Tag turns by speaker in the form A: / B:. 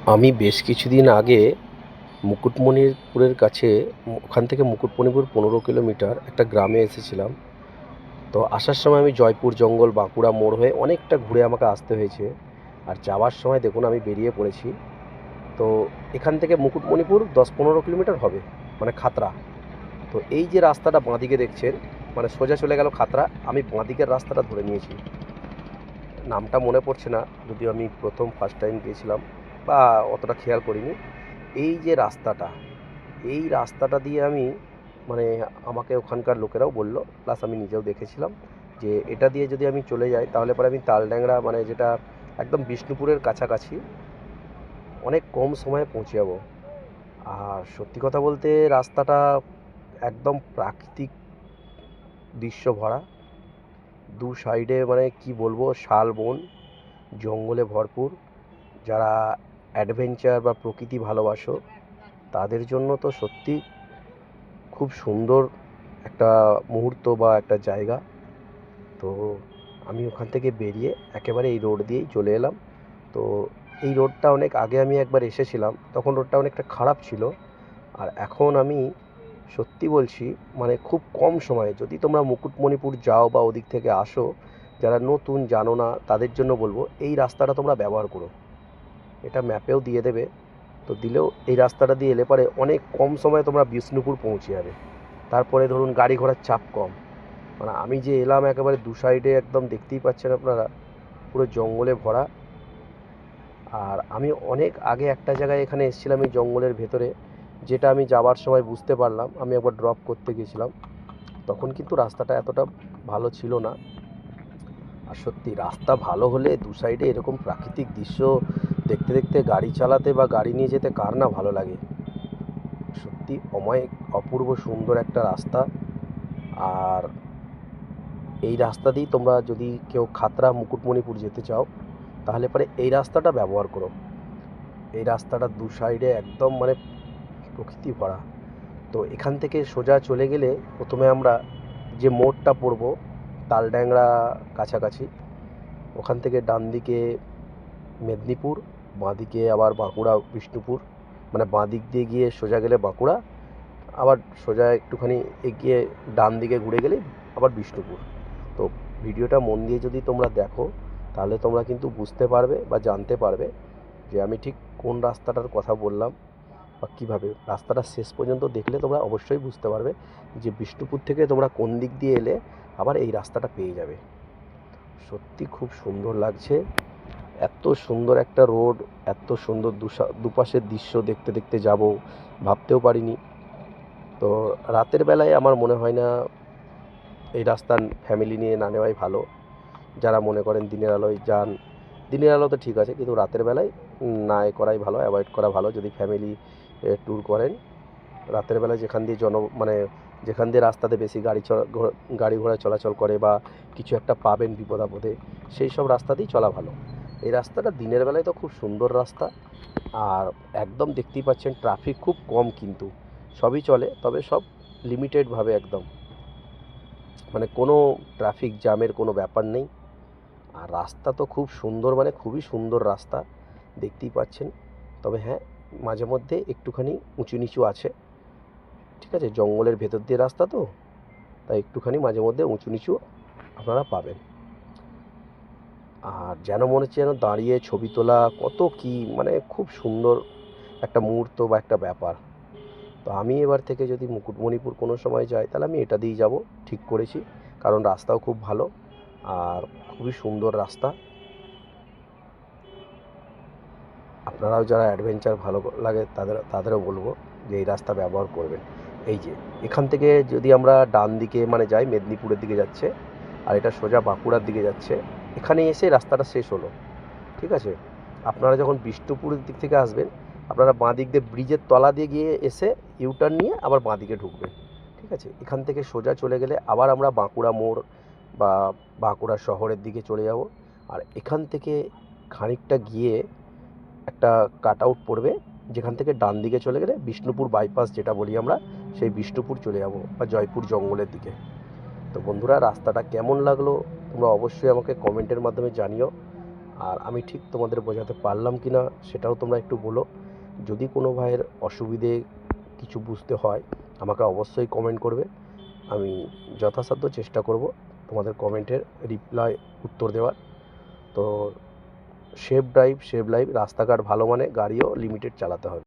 A: আমি বেশ কিছুদিন আগে মুকুটমণিপুরের কাছে ওখান থেকে মুকুটমণিপুর 15 কিলোমিটার একটা গ্রামে এসেছিলাম। তো আসার সময় আমি জয়পুর জঙ্গল বাঁকুড়া মোড় হয়ে অনেকটা ঘুরে আমাকে আসতে হয়েছে। আর যাওয়ার সময় দেখুন আমি বেরিয়ে পড়েছি। তো এখান থেকে মুকুটমণিপুর 10-15 কিলোমিটার হবে, মানে খাতড়া। তো এই যে রাস্তাটা বাঁদিকে দেখছেন, মানে সোজা চলে গেল খাতড়া, আমি বাঁদিকের রাস্তাটা ধরে নিয়েছি। নামটা মনে পড়ছে না, যদিও আমি প্রথম ফার্স্ট টাইম গিয়েছিলাম বা অতটা খেয়াল করিনি। এই যে রাস্তাটা, এই রাস্তাটা দিয়ে আমি, মানে আমাকে ওখানকার লোকেরাও বলল, প্লাস আমি নিজেও দেখেছিলাম যে এটা দিয়ে যদি আমি চলে যাই তাহলে পরে আমি তালড্যাংরা, মানে যেটা একদম বিষ্ণুপুরের কাছাকাছি, অনেক কম সময়ে পৌঁছে যাব। আর সত্যি কথা বলতে রাস্তাটা একদম প্রাকৃতিক দৃশ্য ভরা। দু সাইডে মানে কি বলবো, শাল বন, জঙ্গলে ভরপুর। যারা অ্যাডভেঞ্চার বা প্রকৃতি ভালোবাসো তাদের জন্য তো সত্যি খুব সুন্দর একটা মুহূর্ত বা একটা জায়গা। তো আমি ওখান থেকে বেরিয়ে একেবারে এই রোড দিয়েই চলে এলাম। তো এই রোডটা অনেক আগে আমি একবার এসেছিলাম, তখন রোডটা অনেকটা খারাপ ছিল। আর এখন আমি সত্যি বলছি, মানে খুব কম সময়ে যদি তোমরা মুকুটমণিপুর যাও বা ওদিক থেকে আসো, যারা নতুন জানো না তাদের জন্য বলবো এই রাস্তাটা তোমরা ব্যবহার করো। এটা ম্যাপেও দিয়ে দেবে, তো দিলেও এই রাস্তাটা দিয়ে এলে পরে অনেক কম সময়ে তোমরা বিষ্ণুপুর পৌঁছে যাবে। তারপরে ধরুন গাড়ি ঘোড়ার চাপ কম। মানে আমি যে এলাম, একেবারে দু সাইডে একদম দেখতেই পাচ্ছেন আপনারা, পুরো জঙ্গলে ভরা। আর আমি অনেক আগে একটা জায়গায় এখানে এসেছিলাম এই জঙ্গলের ভেতরে, যেটা আমি যাবার সময় বুঝতে পারলাম। আমি একবার ড্রপ করতে গেছিলাম, তখন কিন্তু রাস্তাটা এতটা ভালো ছিল না। আর সত্যি রাস্তা ভালো হলে দু সাইডে এরকম প্রাকৃতিক দৃশ্য দেখতে দেখতে গাড়ি চালাতে বা গাড়ি নিয়ে যেতে কার না ভালো লাগে। সত্যি অপূর্ব সুন্দর একটা রাস্তা। আর এই রাস্তা দিয়েই তোমরা যদি কেউ খাতড়া মুকুটমণিপুর যেতে চাও তাহলে পরে এই রাস্তাটা ব্যবহার করো। এই রাস্তাটা দু সাইডে একদম মানে প্রকৃতি ভরা। তো এখান থেকে সোজা চলে গেলে প্রথমে আমরা যে মোড়টা পড়বো তালড্যাংরা কাছাকাছি, ওখান থেকে ডান দিকে মেদিনীপুর, বাঁদিকে আবার বাঁকুড়া বিষ্ণুপুর। মানে বাঁদিক দিয়ে গিয়ে সোজা গেলে বাঁকুড়া, আবার সোজা একটুখানি এগিয়ে ডান দিকে ঘুরে গেলেই আবার বিষ্ণুপুর। তো ভিডিওটা মন দিয়ে যদি তোমরা দেখো তাহলে তোমরা কিন্তু বুঝতে পারবে বা জানতে পারবে যে আমি ঠিক কোন রাস্তাটার কথা বললাম, বা কীভাবে রাস্তাটা শেষ পর্যন্ত দেখলে তোমরা অবশ্যই বুঝতে পারবে যে বিষ্ণুপুর থেকে তোমরা কোন দিক দিয়ে এলে আবার এই রাস্তাটা পেয়ে যাবে। সত্যি খুব সুন্দর লাগছে। এত সুন্দর একটা রোড, এত সুন্দর দুপাশের দৃশ্য দেখতে দেখতে যাব ভাবতেও পারিনি। তো রাতের বেলায় আমার মনে হয় না এই রাস্তা ফ্যামিলি নিয়ে না নেওয়াই ভালো। যারা মনে করেন দিনের আলোয় যান, দিনের আলো তো ঠিক আছে, কিন্তু রাতের বেলায় না এ করাই ভালো, অ্যাভয়েড করা ভালো যদি ফ্যামিলি ট্যুর করেন। রাতের বেলায় যেখান দিয়ে মানে যেখান দিয়ে রাস্তাতে বেশি গাড়ি ঘোড়া চলাচল করে বা কিছু একটা পাবেন বিপদ আপদে, সেই সব রাস্তা দিয়েই চলা ভালো। এই রাস্তাটা দিনের বেলায় তো খুব সুন্দর রাস্তা। আর একদম দেখতেই পাচ্ছেন ট্রাফিক খুব কম, কিন্তু সবই চলে, তবে সব লিমিটেডভাবে একদম, মানে কোনো ট্রাফিক জ্যামের কোনো ব্যাপার নেই। আর রাস্তা তো খুব সুন্দর, মানে খুবই সুন্দর রাস্তা, দেখতেই পাচ্ছেন। তবে হ্যাঁ, মাঝে মধ্যে একটুখানি উঁচু নিচু আছে, ঠিক আছে, জঙ্গলের ভেতর দিয়ে রাস্তা তো, তাই একটুখানি মাঝে মধ্যে উঁচু নিচু আপনারা পাবেন। আর যেন মনে হচ্ছে যেন দাঁড়িয়ে ছবি তোলা কত কি, মানে খুব সুন্দর একটা মুহূর্ত বা একটা ব্যাপার। তো আমি এবার থেকে যদি মুকুটমণিপুর কোনো সময় যাই তাহলে আমি এটা দিয়েই যাব ঠিক করেছি, কারণ রাস্তাও খুব ভালো আর খুবই সুন্দর রাস্তা। আপনারাও যারা অ্যাডভেঞ্চার ভালো লাগে তাদেরও বলবো যে এই রাস্তা ব্যবহার করবেন। এই যে এখান থেকে যদি আমরা ডান দিকে মানে যাই, মেদিনীপুরের দিকে যাচ্ছে, আর এটা সোজা বাঁকুড়ার দিকে যাচ্ছে, এখানে এসে রাস্তাটা শেষ হলো, ঠিক আছে। আপনারা যখন বিষ্ণুপুরের দিক থেকে আসবেন, আপনারা বাঁ দিক দিয়ে ব্রিজের তলা দিয়ে গিয়ে এসে ইউটার্ন নিয়ে আবার বাঁ দিকে ঢুকবেন, ঠিক আছে। এখান থেকে সোজা চলে গেলে আবার আমরা বাঁকুড়া মোড় বা বাঁকুড়া শহরের দিকে চলে যাব। আর এখান থেকে খানিকটা গিয়ে একটা কাট আউট পড়বে, যেখান থেকে ডান দিকে চলে গেলে বিষ্ণুপুর বাইপাস যেটা বলি আমরা, সেই বিষ্ণুপুর চলে যাব বা জয়পুর জঙ্গলের দিকে। তো বন্ধুরা, রাস্তাটা কেমন লাগলো তোমরা অবশ্যই আমাকে কমেন্টের মাধ্যমে জানিও। আর আমি ঠিক তোমাদের বোঝাতে পারলাম কি না সেটাও তোমরা একটু বলো। যদি কোনো ভাইয়ের অসুবিধে কিছু বুঝতে হয় আমাকে অবশ্যই কমেন্ট করবে। আমি যথাসাধ্য চেষ্টা করব তোমাদের কমেন্টের রিপ্লাই উত্তর দেওয়ার। তো সেফ ড্রাইভ, রাস্তাঘাট ভালো মানে গাড়িও লিমিটেড চালাতে হবে।